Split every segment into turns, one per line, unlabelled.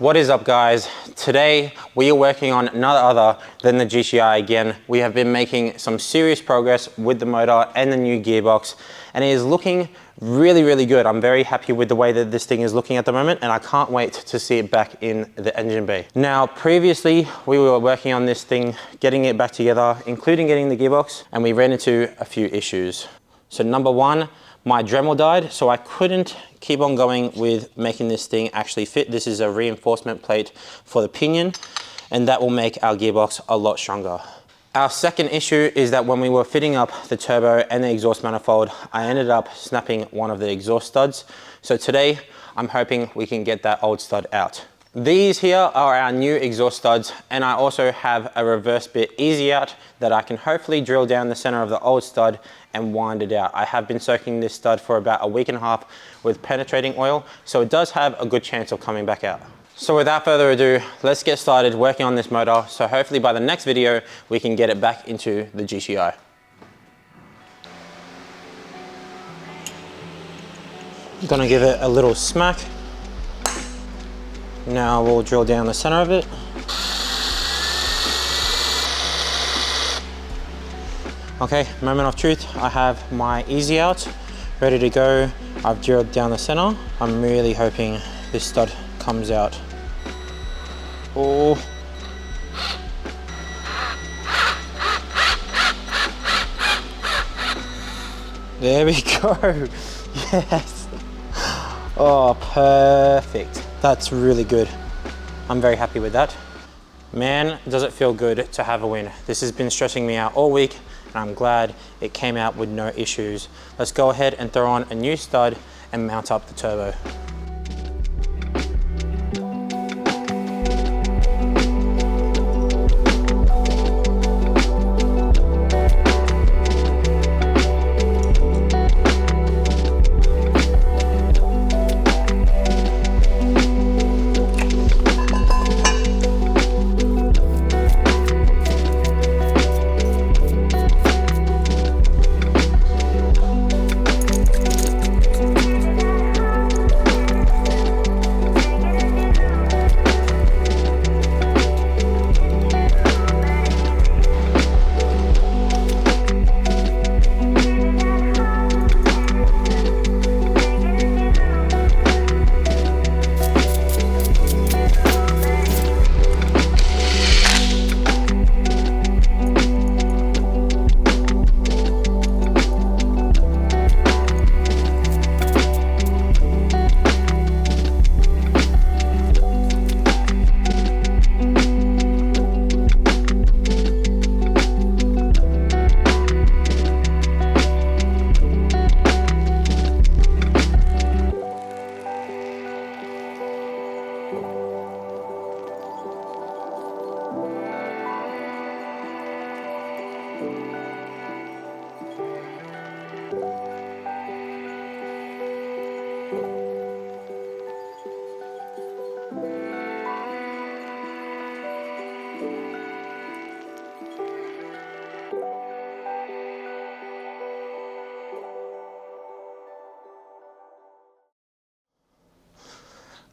What is up, guys? Today we are working on none other than the GTI again. We have been making some serious progress with the motor and the new gearbox, and it is looking really good. I'm very happy with the way that this thing is looking at the moment, and I can't wait to see it back in the engine bay. Now, previously we were working on this thing, getting it back together, including getting the gearbox, and we ran into a few issues. So number one, my Dremel died, so I couldn't keep on going with making this thing actually fit. This is a reinforcement plate for the pinion, and that will make our gearbox a lot stronger. Our second issue is that when we were fitting up the turbo and the exhaust manifold, I ended up snapping one of the exhaust studs. So today, I'm hoping we can get that old stud out. These here are our new exhaust studs, and I also have a reverse bit easy out that I can hopefully drill down the center of the old stud and wind it out. I have been soaking this stud for about a week and a half with penetrating oil, so it does have a good chance of coming back out. So without further ado, let's get started working on this motor, so hopefully by the next video we can get it back into the GTI. I'm gonna give it a little smack. Now we'll drill down the center of it. Okay, moment of truth. I have my easy out ready to go. I've drilled down the center. I'm really hoping this stud comes out. Oh. There we go. Yes. Oh, perfect. That's really good. I'm very happy with that. Man, does it feel good to have a win. This has been stressing me out all week, and I'm glad it came out with no issues. Let's go ahead and throw on a new stud and mount up the turbo.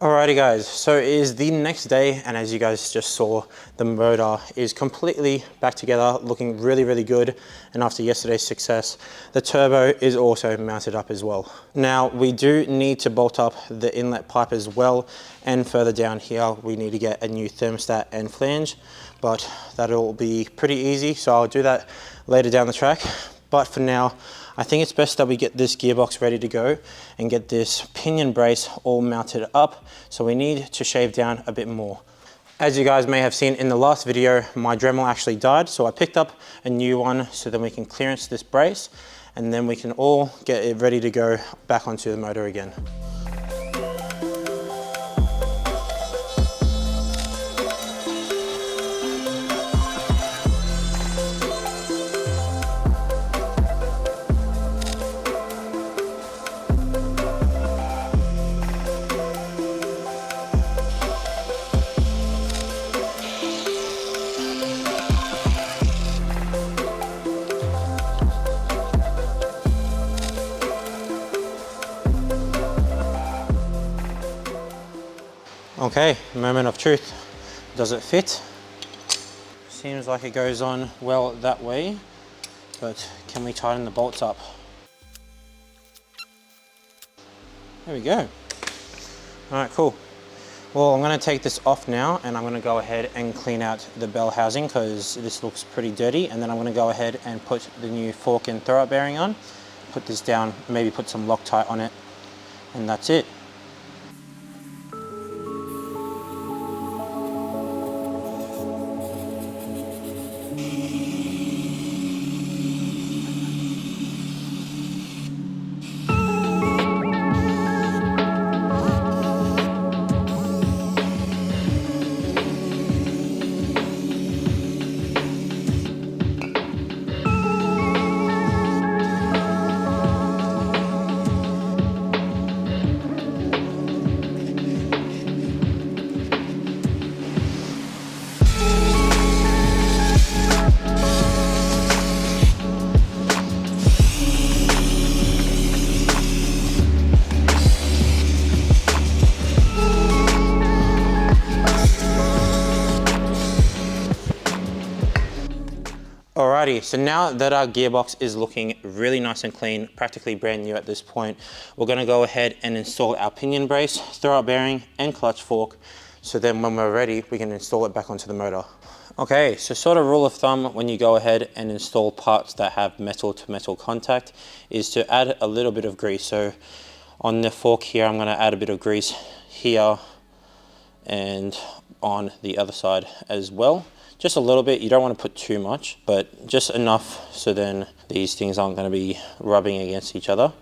Alrighty guys, so it is the next day, and as you guys just saw, the motor is completely back together, looking really good. And after yesterday's success, the turbo is also mounted up as well. Now we do need to bolt up the inlet pipe as well, and further down here we need to get a new thermostat and flange, but that'll be pretty easy, so I'll do that later down the track. But for now, I think it's best that we get this gearbox ready to go and get this pinion brace all mounted up. So we need to shave down a bit more. As you guys may have seen in the last video, my Dremel actually died. So I picked up a new one so then we can clearance this brace, and then we can all get it ready to go back onto the motor again. Okay, moment of truth. Does it fit? Seems like it goes on well that way, but can we tighten the bolts up? There we go. All right, cool. Well, I'm gonna take this off now and I'm gonna go ahead and clean out the bell housing because this looks pretty dirty, and then I'm gonna go ahead and put the new fork and throw-up bearing on, put this down, maybe put some Loctite on it, and that's it. Alrighty, so now that our gearbox is looking really nice and clean, practically brand new at this point, we're going to go ahead and install our pinion brace, throw-up bearing and clutch fork, so then when we're ready we can install it back onto the motor. Okay, so sort of rule of thumb when you go ahead and install parts that have metal to metal contact is to add a little bit of grease. So on the fork here I'm going to add a bit of grease here and on the other side as well. Just a little bit, you don't want to put too much, but just enough so then these things aren't going to be rubbing against each other.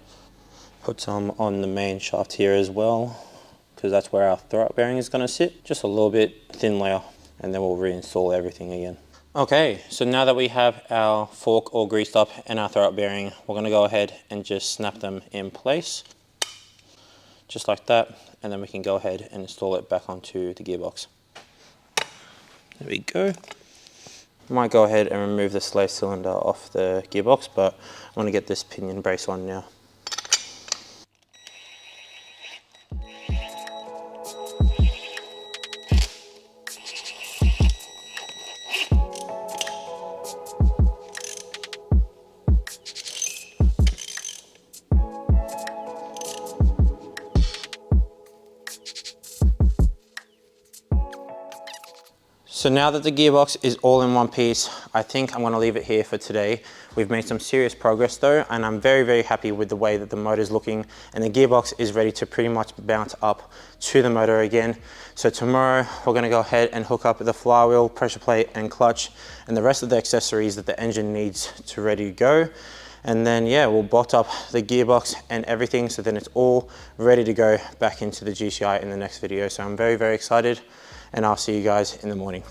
Put some on the main shaft here as well, because that's where our throw-up bearing is going to sit. Just a little bit, thin layer, and then we'll reinstall everything again. Okay, so now that we have our fork all greased up and our throw-up bearing, we're going to go ahead and just snap them in place, just like that, and then we can go ahead and install it back onto the gearbox. There we go. Might go ahead and remove the slave cylinder off the gearbox, but I want to get this pinion brace on now. So now that the gearbox is all in one piece, I think I'm going to leave it here for today. We've made some serious progress though, and I'm very, very happy with the way that the motor is looking, and the gearbox is ready to pretty much bounce up to the motor again. So tomorrow we're going to go ahead and hook up the flywheel, pressure plate and clutch and the rest of the accessories that the engine needs to ready to go. And then yeah, we'll bolt up the gearbox and everything, so then it's all ready to go back into the GCI in the next video. So I'm very, very excited, and I'll see you guys in the morning.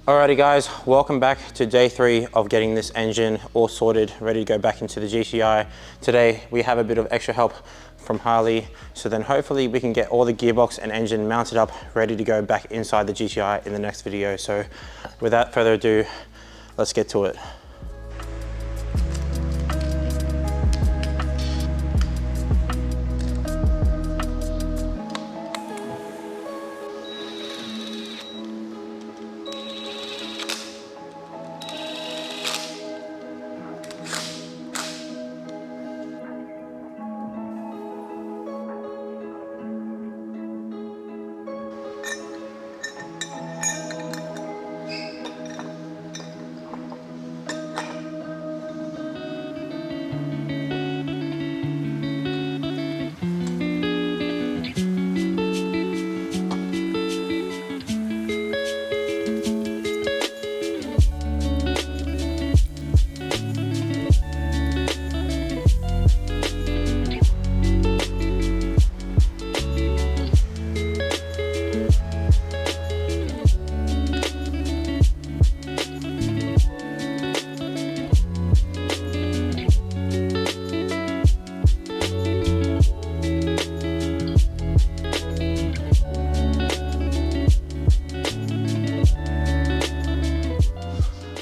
Alrighty guys, welcome back to day 3 of getting this engine all sorted, ready to go back into the GCI. Today we have a bit of extra help from Harley, so then hopefully we can get all the gearbox and engine mounted up, ready to go back inside the GCI in the next video. So without further ado, let's get to it.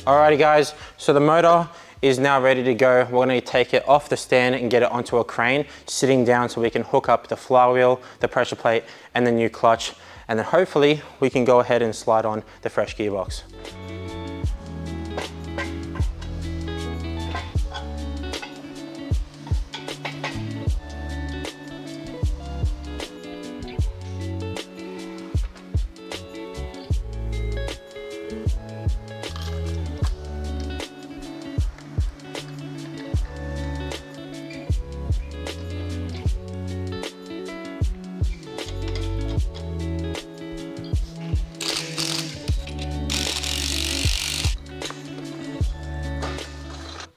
Alrighty guys, so the motor is now ready to go. We're going to take it off the stand and get it onto a crane, sitting down so we can hook up the flywheel, the pressure plate, and the new clutch. And then hopefully we can go ahead and slide on the fresh gearbox.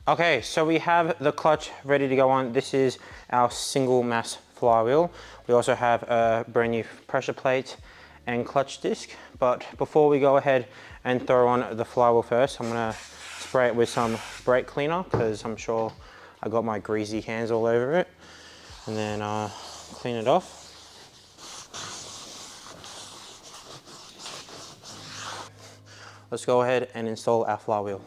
Okay, so we have the clutch ready to go on. This is our single mass flywheel. We also have a brand new pressure plate and clutch disc. But before we go ahead and throw on the flywheel first, I'm gonna spray it with some brake cleaner because I'm sure I got my greasy hands all over it. And then clean it off. Let's go ahead and install our flywheel.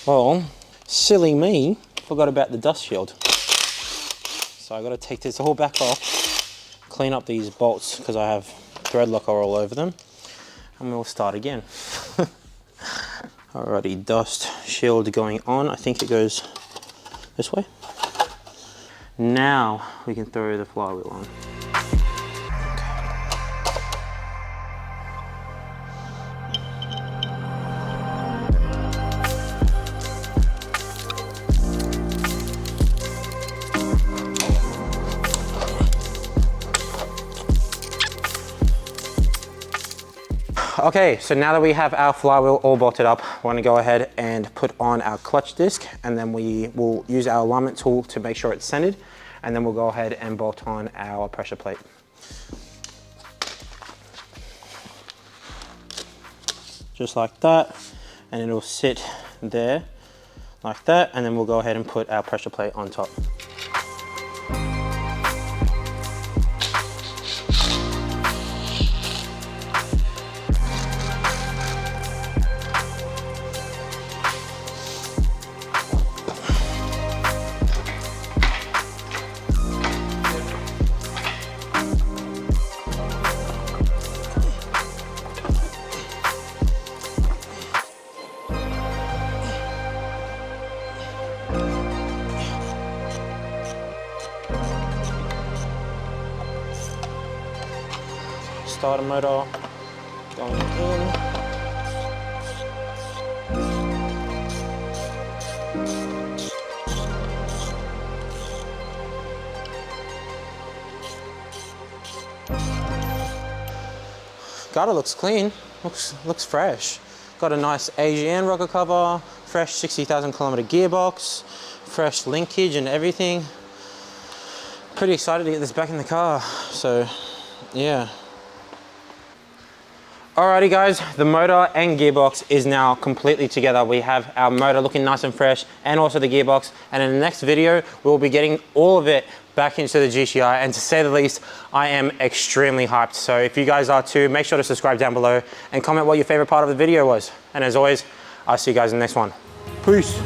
Well, silly me, forgot about the dust shield. So I gotta take this all back off, clean up these bolts because I have thread locker all over them, and we'll start again. Alrighty, dust shield going on. I think it goes this way. Now we can throw the flywheel on. Okay, so now that we have our flywheel all bolted up, we're going to go ahead and put on our clutch disc, and then we will use our alignment tool to make sure it's centered, and then we'll go ahead and bolt on our pressure plate. Just like that, and it'll sit there like that, and then we'll go ahead and put our pressure plate on top. Starter motor going in. Gutter looks clean, looks fresh. Got a nice AGN rocker cover, fresh 60,000 kilometer gearbox, fresh linkage and everything. Pretty excited to get this back in the car, so yeah. Alrighty guys, the motor and gearbox is now completely together. We have our motor looking nice and fresh and also the gearbox, and in the next video we'll be getting all of it back into the GTI, and to say the least, I am extremely hyped. So if you guys are too, make sure to subscribe down below and comment what your favorite part of the video was. And as always, I'll see you guys in the next one. Peace.